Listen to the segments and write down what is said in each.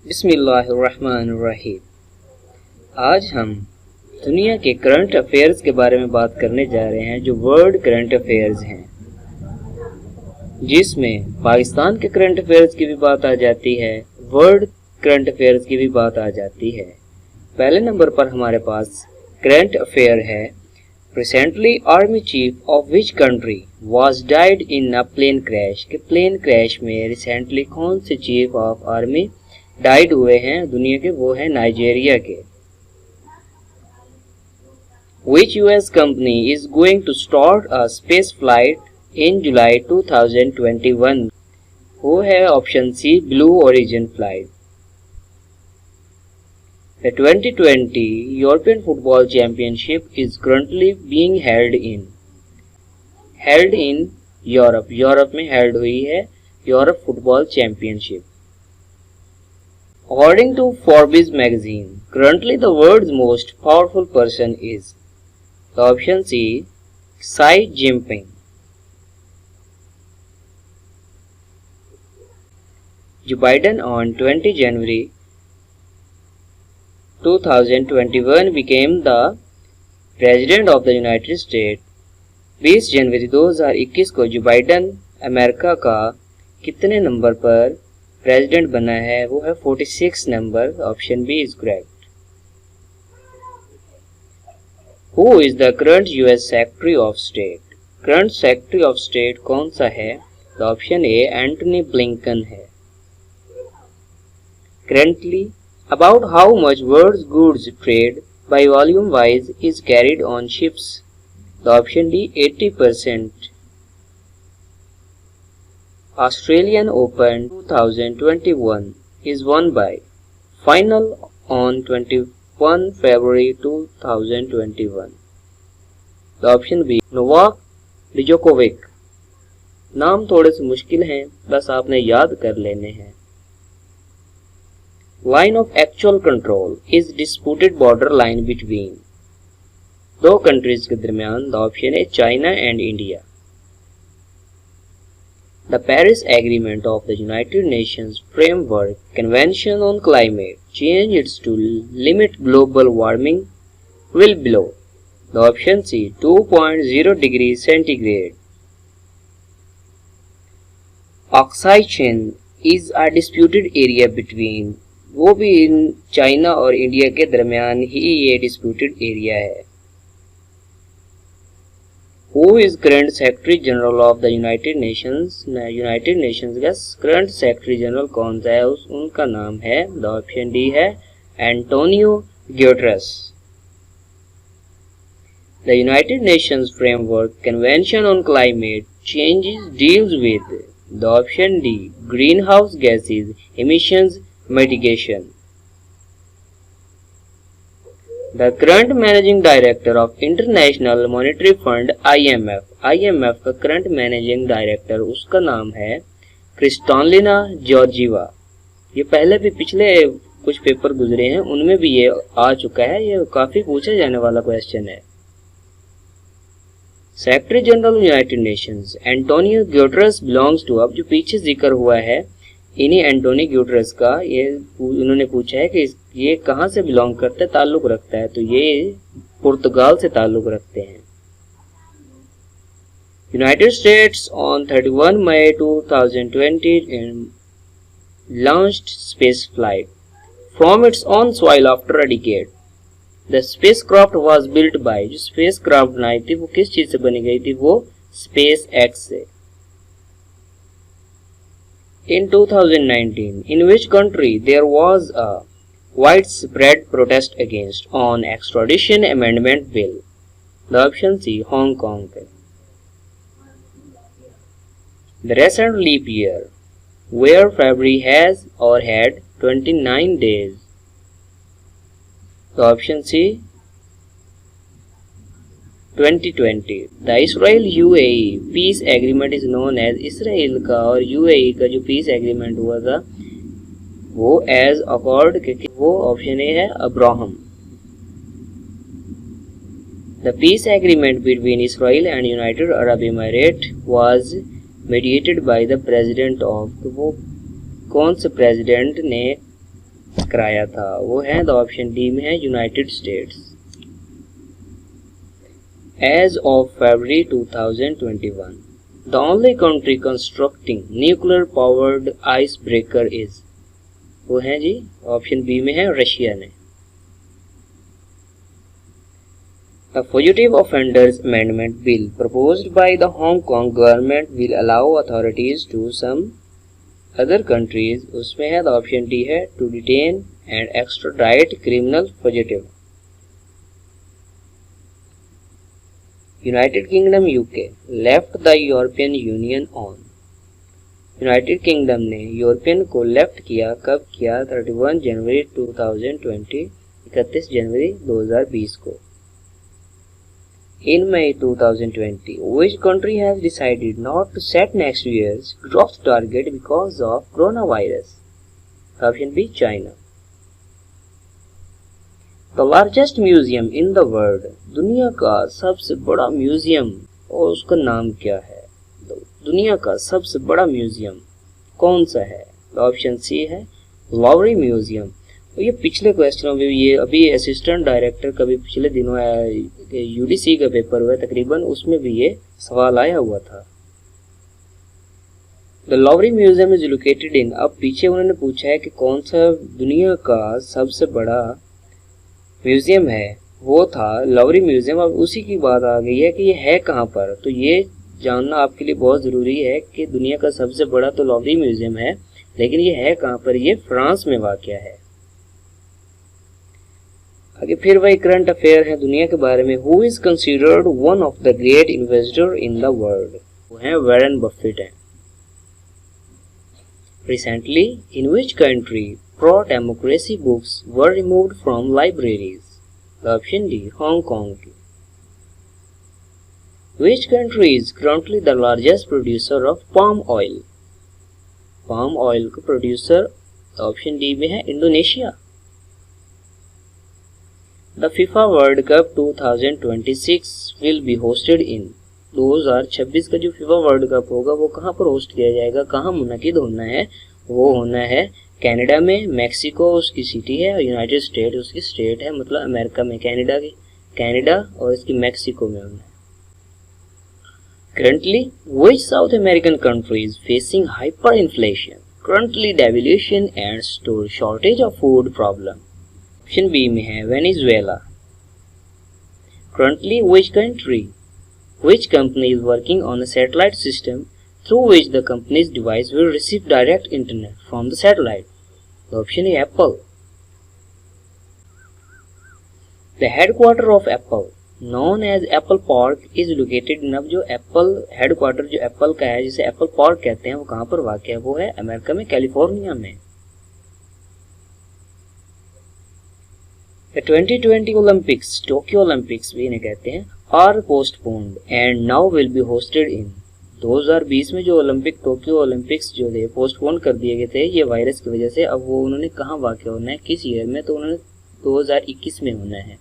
बिस्मिल्लाहिर्रहमानिर्रहीम। आज हम दुनिया के करंट अफेयर्स के बारे में बात करने जा रहे हैं, जो वर्ल्ड करंट अफेयर्स हैं, जिसमें पाकिस्तान के करंट अफेयर्स की भी बात आ जाती है, वर्ल्ड करंट अफेयर्स की भी बात आ जाती है। पहले नंबर पर हमारे पास करंट अफेयर है, recently army chief of which country was died in a plane crash. के प्लेन क्रैश में रिसेंटली कौन से चीफ ऑफ आर्मी डाइड हुए हैं दुनिया के, वो है नाइजीरिया के। Which US company is going to start a space flight in July 2021? वो है option C, Blue Origin flight. The 2020 European Football Championship is currently being held in Europe। Europe में हेल्ड हुई है Europe football championship. According to Forbes Magazine, currently the world's most powerful person is the option C, Xi Jinping। Joe Biden on 20 January 2021 became the President of the United States। 20 जनवरी 2021 को जो Biden America का कितने number पर president बना है? वो है 46 number. Option B is correct. Who is the current US secretary of state? Current secretary of state कौन सा है? The option A Antony Blinken है। Currently about how much world goods trade by volume wise is carried on ships? The option D 80%। Australian Open 2021 is won by final on 21 February 2021। The option B, Novak Djokovic। नाम थोड़े से मुश्किल हैं, बस आपने याद कर लेने हैं। Line of actual control is disputed border line between दो कंट्रीज के दरमियान। द ऑप्शन है China and India. The Paris Agreement of the United Nations Framework Convention on Climate Change is to limit global warming will below the option C 2.0 degrees centigrade। Oxygen is a disputed area between, वो भी China और India के दरमियान ही ये disputed area है। Who is current Secretary General of the United Nations? United Nations का current secretary general कौन सा है? उनका नाम है, द ऑप्शन डी है Antonio Guterres. The United Nations Framework Convention on Climate Change deals with the option D greenhouse gases emissions mitigation। The current managing director of International Monetary Fund IMF का current managing director, उसका नाम है Kristalina Georgieva. ये पहले भी पिछले कुछ paper गुजरे हैं, उनमें भी ये आ चुका है, ये काफी पूछा जाने वाला क्वेश्चन है। Secretary general United Nations Antonio Guterres belongs to, अब जो पीछे जिक्र हुआ है इन्हीं एंटोनी ग्यूटेरेस का, ये उन्होंने पूछा है कि ये कहाँ से बिलोंग करता है, ताल्लुक रखता है, तो ये पुर्तगाल से ताल्लुक रखते हैं। United States on 31 May 2020 launched space flight from its own soil after a decade। The spacecraft was built by, जो spacecraft बनाई थी वो किस चीज से बनी गई थी? वो SpaceX से। In 2019, in which country there was a widespread protest against on Extradition Amendment Bill? The option C, Hong Kong। The recent leap year, where February has or had 29 days? The option C, 2020। The Israel UAE peace agreement is known as, Israel का और UAE का जो piece agreement हुआ था वो as accord, वो option A है Abraham. The piece agreement between Israel and United Arab emirate was mediated by the president of, तो वो कौन से प्रेसिडेंट ने कराया था, वो है द ऑप्शन डी में है United states. As of February 2021, the only country constructing nuclear-powered icebreaker is, वो है जी ऑप्शन बी में है रशिया ने। The Fugitive Offenders Amendment Bill proposed by the Hong Kong government will allow authorities to some other countries, उसमें है the option D है to detain and extradite criminal fugitive। United Kingdom UK left the European Union on, United kingdom ने European को left किया, कब किया? 31 जनवरी 2020, 31 जनवरी 2020 को। In May 2020, which country has decided not to set next year's growth target because of coronavirus? Option B, China. The largest museum in the world, दुनिया का सबसे बड़ा म्यूजियम, और उसका नाम क्या है? दुनिया का सबसे बड़ा म्यूजियम कौन सा है? ऑप्शन सी है लॉवरी म्यूजियम। तो ये पिछले क्वेश्चनों में ये अभी असिस्टेंट डायरेक्टर का भी पिछले दिनों यूडीसी का पेपर हुआ तकरीबन, उसमें भी ये सवाल आया हुआ था। The लॉवरी museum is located in, अब पीछे उन्होंने पूछा है कि कौन सा दुनिया का सबसे बड़ा म्यूजियम है, वो था लॉवरी म्यूजियम। अब उसी की बात आ गई है कि ये है कहाँ पर, तो ये जानना आपके लिए बहुत ज़रूरी है कि दुनिया का सबसे बड़ा तो लॉवरी म्यूजियम है, लेकिन ये है कहाँ पर? ये फ्रांस में वाक़या है। आगे फिर वही करंट अफेयर है दुनिया के बारे में। Who is considered one of the great investor in the world, वो है वॉरेन बफेट है। Recently in which country pro democracy books were removed from libraries? Option D Hong Kong की। Which country is currently the largest producer of palm oil? Palm oil का producer option D में है Indonesia. The FIFA World Cup 2026 will be hosted in, 2026 का जो FIFA world cup होगा वो कहाँ पर होस्ट किया जाएगा, कहाँ मुनक़िद होना है? वो होना है कनाडा में, मैक्सिको उसकी सिटी है और यूनाइटेड स्टेट उसकी स्टेट है, मतलब अमेरिका में कनाडा और इसकी मैक्सिको में होना है। Currently, which South American country is facing hyperinflation, currently devaluation and shortage of food problem? Option B में है Venezuela. Currently, which company is working on a satellite system through which the company's device will receive direct internet from the satellite? Option A, Apple. The headquarter of Apple, known as Apple Park, is located in, अब जो Apple headquarter जो Apple का है जिसे Apple park कहते हैं वो कहाँ पर वाक़ है? वो है अमेरिका में, कैलिफोर्निया में। The 2020 Olympics, टोक्यो ओलंपिक्स भी इन्हें कहते हैं, are postponed and now will be hosted in, 2020 में जो ओलंपिक टोक्यो ओलंपिक्स जो थे पोस्टपोन कर दिए गए थे ये वायरस की वजह से। अब वो उन्होंने कहाँ वाक़ होना है, किस ईयर में? तो उन्होंने 2021 में होना है।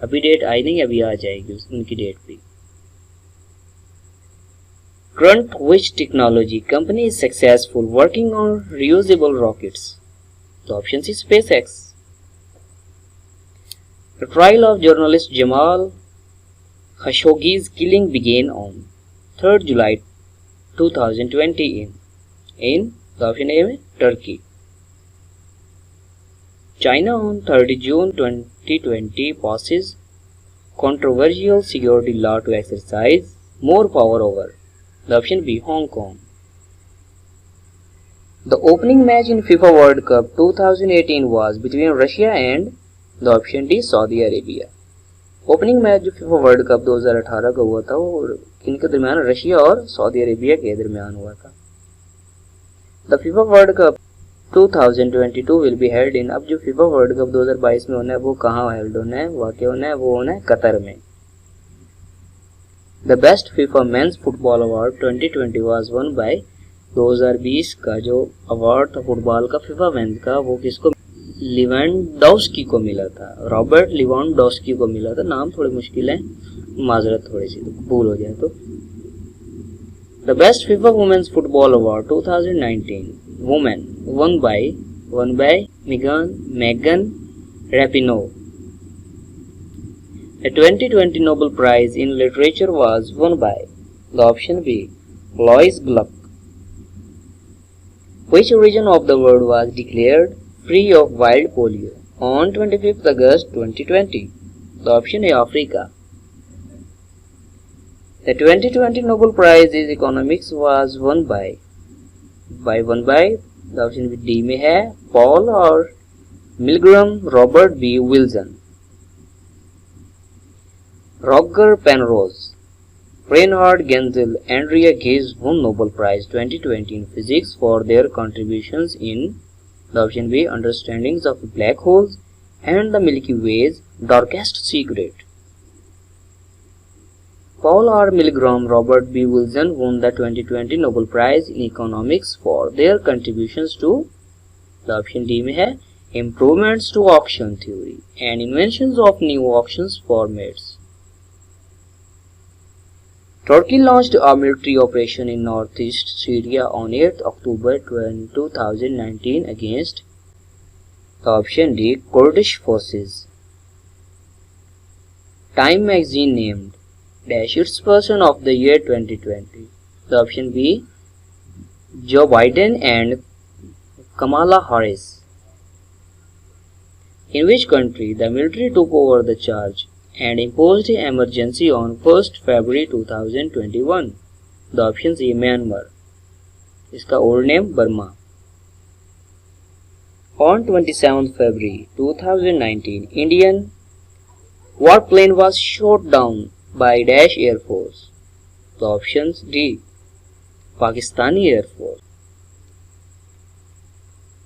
अभी डेट आई नहीं, अभी आ जाएगी उनकी डेट भी। Current which technology company is successful working on reusable rockets? The option is SpaceX. The trial of journalist Jamal Khashoggi's killing began on 3rd July 2020 in the option A में Turkey. China on 30 June 2020 passes controversial security law to exercise more power over. The option B, Hong Kong. The opening match in FIFA World Cup 2018 was between Russia and the option D, Saudi Arabia. Opening match जो FIFA world cup 2018 का हुआ था वो किनके दरमियान? Russia और Saudi Arabia के दरमियान हुआ था। The FIFA world cup 2022 will be held in, अब जो FIFA वर्ल्ड कप 2022 में होना है वो कहाँ हेल्ड होना है, वाक़ होना है? वो होना है कतर में। The best FIFA mains football award 2020 was one by, 2020 का जो अवार्ड था फुटबॉल का FIFA मेंस का वो किसको? लिवांडोव्स्की को मिला था, रॉबर्ट लिवांडोव्स्की को मिला था। नाम थोड़े मुश्किल है, माजरत थोड़ी सी भूल हो जाए तो। The best FIFA women's football award 2019 women won by, won by Megan Rapinoe. The 2020 Nobel Prize in Literature was won by the option B, Louis Gluck. Which region of the world was declared free of wild polio on 25th August 2020? The option A, Africa. The 2020 Nobel Prize in Economics was won by the option D में है Paul और Milgram Robert B. Wilson. Roger Penrose, Reinhard Genzel, Andrea Ghez won Nobel Prize 2020 in Physics for their contributions in the option B, Understandings of Black Holes and the Milky Way's Darkest Secret. Paul R. Milgram, Robert B. Wilson won the 2020 Nobel Prize in Economics for their contributions to the option D में है Improvements to Auction Theory and Inventions of New Auctions Formats. Turkey launched a military operation in northeast Syria on 8th October 2019 against the option D, Kurdish Forces. Time magazine named dash its person of the year 2020. The option B, Joe Biden and Kamala Harris. In which country the military took over the charge and imposed an emergency on 1st February 2021? The option C, Myanmar. इसका old name Burma. On 27th February 2019, Indian warplane was shot down by Dash Air Force. The options D, Pakistani Air Force.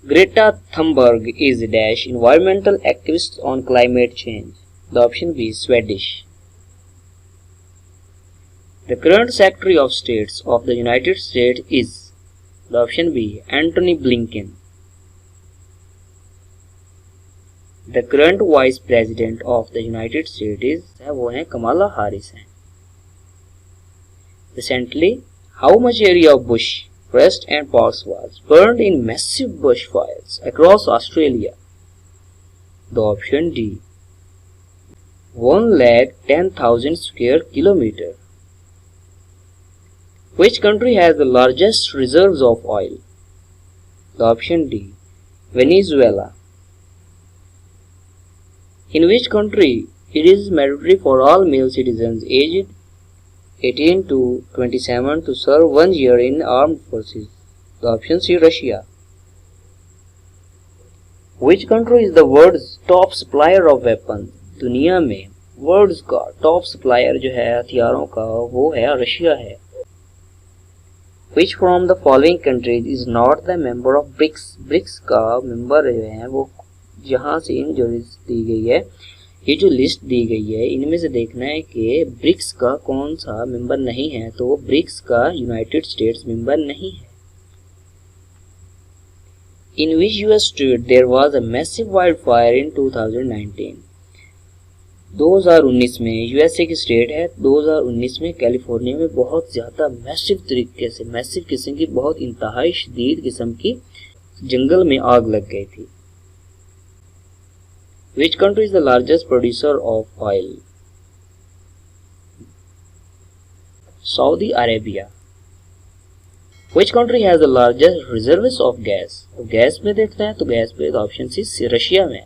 Greta Thunberg is Dash environmental activist on climate change. The option B, Swedish. The current Secretary of State of the United States is the option B, Antony Blinken. The current Vice President of the United States is वो है Kamala Harris हैं. Recently, how much area of bush, forest and parks was burned in massive bushfires across Australia? The option D, 110,000 square kilometer. Which country has the largest reserves of oil? The option D, Venezuela. In which country it is mandatory for all male citizens aged 18 to 27 to serve 1 year in armed forces? The option C, Russia. Which country is the world's top supplier of weapons? दुनिया में world का top supplier जो है हथियारों का वो है Russia है. Which from the following countries is not the member of BRICS? BRICS का मेंबर जो है वो जहाँ से इन जो लिस्ट दी गई है, ये जो लिस्ट दी गई है इनमें से देखना है कि ब्रिक्स का कौन सा मेंबर नहीं है. तो ब्रिक्स का यूनाइटेड स्टेट्स मेंबर नहीं है. In which US state there was a massive wildfire in 2019? 2019 में यूएसए की स्टेट है. 2019 में कैलिफोर्निया में बहुत ज़्यादा मैसिव तरीके से मैसिव किस्म की बहुत इंतहाई शदीद किस्म की जंगल में आग लग गई थी. Which country is the largest producer of oil? Saudi Arabia. Which country has the largest reserves of gas? तो गैस में देखते हैं तो गैस पे ऑप्शन सी रशिया में.